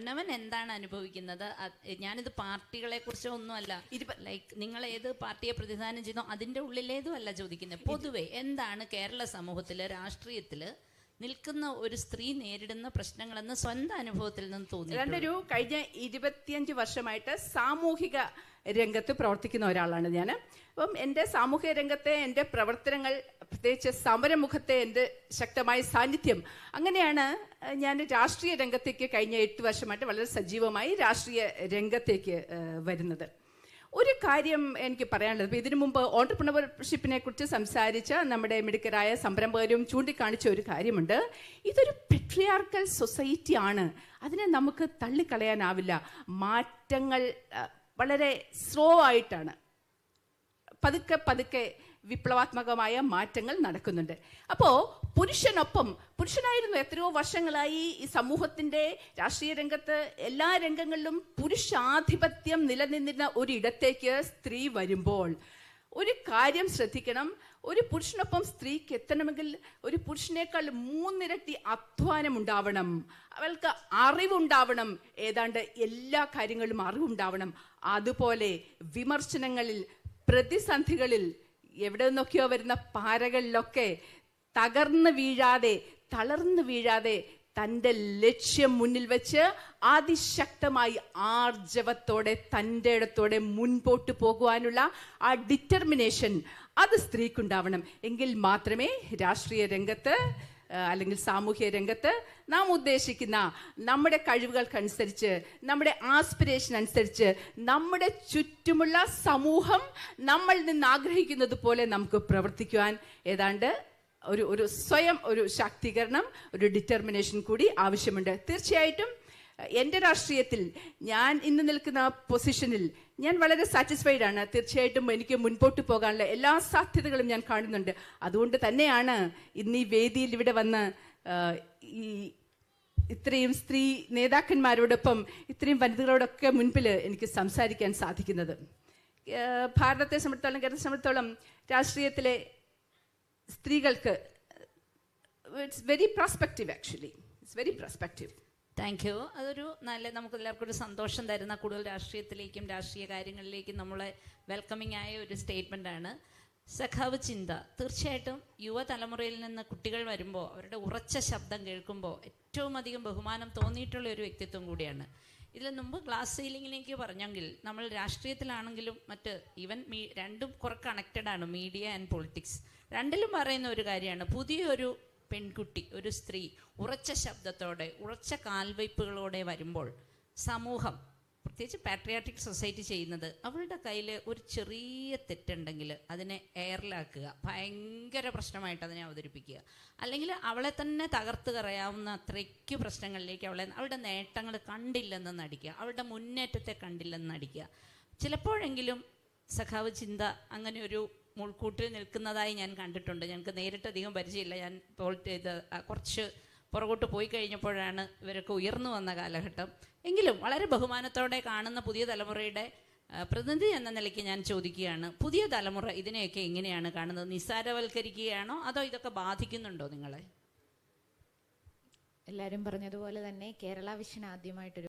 അവനവൻ എന്താണ് അനുഭവിക്കുന്നത്. ഞാനിത് പാർട്ടികളെ കുറിച്ചോ ഒന്നുമല്ല, ലൈക്ക് നിങ്ങൾ ഏത് പാർട്ടിയെ പ്രതിനിധാനം ചെയ്യുന്നോ അതിൻ്റെ ഉള്ളിലേതും അല്ല ചോദിക്കുന്നത്. പൊതുവെ എന്താണ് കേരള സമൂഹത്തിൽ രാഷ്ട്രീയത്തിൽ നിൽക്കുന്ന ഒരു സ്ത്രീ നേരിടുന്ന പ്രശ്നങ്ങളെന്ന് സ്വന്തം അനുഭവത്തിൽ നിന്ന് തോന്നി. കഴിഞ്ഞ 25 വർഷമായിട്ട് സാമൂഹിക രംഗത്ത് പ്രവർത്തിക്കുന്ന ഒരാളാണ് ഞാൻ. അപ്പം എൻ്റെ സാമൂഹിക രംഗത്തെ എൻ്റെ പ്രവർത്തനങ്ങൾ, പ്രത്യേകിച്ച് സമരമുഖത്തെ എൻ്റെ ശക്തമായ സാന്നിധ്യം, അങ്ങനെയാണ് ഞാൻ രാഷ്ട്രീയ രംഗത്തേക്ക് കഴിഞ്ഞ 8 വർഷമായിട്ട് വളരെ സജീവമായി രാഷ്ട്രീയ രംഗത്തേക്ക് വരുന്നത്. ഒരു കാര്യം എനിക്ക് പറയാനുള്ളത്, ഇതിനു മുമ്പ് ഓൺട്രപ്രണർഷിപ്പിനെ കുറിച്ച് സംസാരിച്ച നമ്മുടെ മിടുക്കരായ സംരംഭകരും ചൂണ്ടിക്കാണിച്ച ഒരു കാര്യമുണ്ട്. ഇതൊരു പെട്രിയാർക്കൽ സൊസൈറ്റി ആണ്, അതിനെ നമുക്ക് തള്ളിക്കളയാനാവില്ല. മാറ്റങ്ങൾ വളരെ സ്ലോ ആയിട്ടാണ്, പതുക്കെ പതുക്കെ വിപ്ലവാത്മകമായ മാറ്റങ്ങൾ നടക്കുന്നുണ്ട്. അപ്പോൾ പുരുഷനായിരുന്നു എത്രയോ വർഷങ്ങളായി ഈ സമൂഹത്തിന്റെ രാഷ്ട്രീയ രംഗത്ത് എല്ലാ രംഗങ്ങളിലും പുരുഷാധിപത്യം നിലനിന്നിരുന്ന ഒരിടത്തേക്ക് സ്ത്രീ വരുമ്പോൾ ഒരു കാര്യം ശ്രദ്ധിക്കണം. ഒരു പുരുഷനൊപ്പം സ്ത്രീക്ക് എത്തണമെങ്കിൽ ഒരു പുരുഷനേക്കാൾ 3 ഇരട്ടി അധ്വാനം ഉണ്ടാവണം, അവൾക്ക് അറിവുണ്ടാവണം, ഏതാണ്ട് എല്ലാ കാര്യങ്ങളിലും അറിവുണ്ടാവണം. അതുപോലെ വിമർശനങ്ങളിൽ, പ്രതിസന്ധികളിൽ, എവിടെ നിന്നൊക്കെയോ വരുന്ന പാരകളിലൊക്കെ തളർന്നു വീഴാതെ തൻ്റെ ലക്ഷ്യം മുന്നിൽ വെച്ച് അതിശക്തമായി ആർജവത്തോടെ തൻ്റെ ഇടത്തോടെ മുൻപോട്ട് പോകുവാനുള്ള ആ ഡിറ്റർമിനേഷൻ അത് സ്ത്രീക്കുണ്ടാവണം. എങ്കിൽ മാത്രമേ രാഷ്ട്രീയ രംഗത്ത് അല്ലെങ്കിൽ സാമൂഹ്യ രംഗത്ത് നാം ഉദ്ദേശിക്കുന്ന നമ്മുടെ കഴിവുകൾക്കനുസരിച്ച്, നമ്മുടെ ആസ്പിരേഷൻ അനുസരിച്ച് നമ്മുടെ ചുറ്റുമുള്ള സമൂഹം നമ്മൾ നിന്ന് ആഗ്രഹിക്കുന്നത് പോലെ നമുക്ക് പ്രവർത്തിക്കുവാൻ ഏതാണ്ട് ഒരു സ്വയം ഒരു ശാക്തീകരണം, ഒരു ഡിറ്റർമിനേഷൻ കൂടി ആവശ്യമുണ്ട്. തീർച്ചയായിട്ടും എൻ്റെ രാഷ്ട്രീയത്തിൽ ഞാൻ ഇന്ന് നിൽക്കുന്ന പൊസിഷനിൽ ഞാൻ വളരെ സാറ്റിസ്ഫൈഡ് ആണ്. തീർച്ചയായിട്ടും എനിക്ക് മുൻപോട്ട് പോകാനുള്ള എല്ലാ സാധ്യതകളും ഞാൻ കാണുന്നുണ്ട്. അതുകൊണ്ട് തന്നെയാണ് ഇന്ന് ഈ വേദിയിൽ ഇവിടെ വന്ന് ഇത്രയും സ്ത്രീ നേതാക്കന്മാരോടൊപ്പം ഇത്രയും വനിതകളോടൊക്കെ മുൻപിൽ എനിക്ക് സംസാരിക്കാൻ സാധിക്കുന്നത്. ഭാരതത്തെ സംബന്ധിച്ചോളം, കേരളത്തെ സംബന്ധിച്ചോളം രാഷ്ട്രീയത്തിലെ സ്ത്രീകൾക്ക് it's very prospective. Actually it's very prospective. Thank you. അതൊരു നമുക്ക് എല്ലാവർക്കും ഒരു സന്തോഷം തരുന്ന, കൂടുതൽ രാഷ്ട്രീയത്തിലേക്കും രാഷ്ട്രീയ കാര്യങ്ങളിലേക്കും നമ്മളെ വെൽക്കമിങ് ആയ ഒരു സ്റ്റേറ്റ്മെൻ്റ് ആണ്. സഖാവ് ചിന്ത, തീർച്ചയായിട്ടും യുവതലമുറയിൽ നിന്ന് കുട്ടികൾ വരുമ്പോൾ അവരുടെ ഉറച്ച ശബ്ദം കേൾക്കുമ്പോൾ ഏറ്റവും അധികം ബഹുമാനം തോന്നിയിട്ടുള്ള ഒരു വ്യക്തിത്വം കൂടിയാണ്. ഇതിൽ മുമ്പ് ഗ്ലാസ് സീലിങ്ങിലേക്ക് പറഞ്ഞെങ്കിൽ നമ്മൾ രാഷ്ട്രീയത്തിലാണെങ്കിലും മറ്റ് ഈവൻ രണ്ടും കുറെ കണക്റ്റഡ് ആണ്, മീഡിയ ആൻഡ് പൊളിറ്റിക്സ്. രണ്ടിലും പറയുന്ന ഒരു കാര്യമാണ്, പുതിയൊരു പെൺകുട്ടി, ഒരു സ്ത്രീ ഉറച്ച ശബ്ദത്തോടെ ഉറച്ച കാൽവയ്പ്പുകളോടെ വരുമ്പോൾ സമൂഹം, പ്രത്യേകിച്ച് പാട്രിയാറ്റിക് സൊസൈറ്റി ചെയ്യുന്നത്, അവളുടെ കയ്യിൽ ഒരു ചെറിയ തെറ്റുണ്ടെങ്കിൽ അതിനെ എയറിലാക്കുക, ഭയങ്കര പ്രശ്നമായിട്ട് അതിനെ അവതരിപ്പിക്കുക, അല്ലെങ്കിൽ അവളെ തന്നെ തകർത്ത് കറയാവുന്ന അത്രയ്ക്ക് പ്രശ്നങ്ങളിലേക്ക് അവളുടെ നേട്ടങ്ങൾ കണ്ടില്ലെന്ന് നടിക്കുക, അവളുടെ മുന്നേറ്റത്തെ കണ്ടില്ലെന്ന് നടിക്കുക. ചിലപ്പോഴെങ്കിലും സഖാവ് ചിന്ത അങ്ങനെ ഒരു മുൾക്കൂട്ടിൽ നിൽക്കുന്നതായി ഞാൻ കണ്ടിട്ടുണ്ട്. ഞങ്ങൾക്ക് നേരിട്ട് അധികം പരിചയമില്ല. ഞാൻ കുറച്ച് പുറകോട്ട് പോയി കഴിഞ്ഞപ്പോഴാണ് ഇവരൊക്കെ ഉയർന്നു വന്ന കാലഘട്ടം. എങ്കിലും വളരെ ബഹുമാനത്തോടെ കാണുന്ന പുതിയ തലമുറയുടെ പ്രതിനിധി എന്ന നിലയ്ക്ക് ഞാൻ ചോദിക്കുകയാണ്, പുതിയ തലമുറ ഇതിനെയൊക്കെ എങ്ങനെയാണ് കാണുന്നത്? നിസ്സാരവൽക്കരിക്കുകയാണോ അതോ ഇതൊക്കെ ബാധിക്കുന്നുണ്ടോ നിങ്ങളെ? എല്ലാവരും പറഞ്ഞതുപോലെ തന്നെ കേരള വിഷൻ ആദ്യമായിട്ടൊരു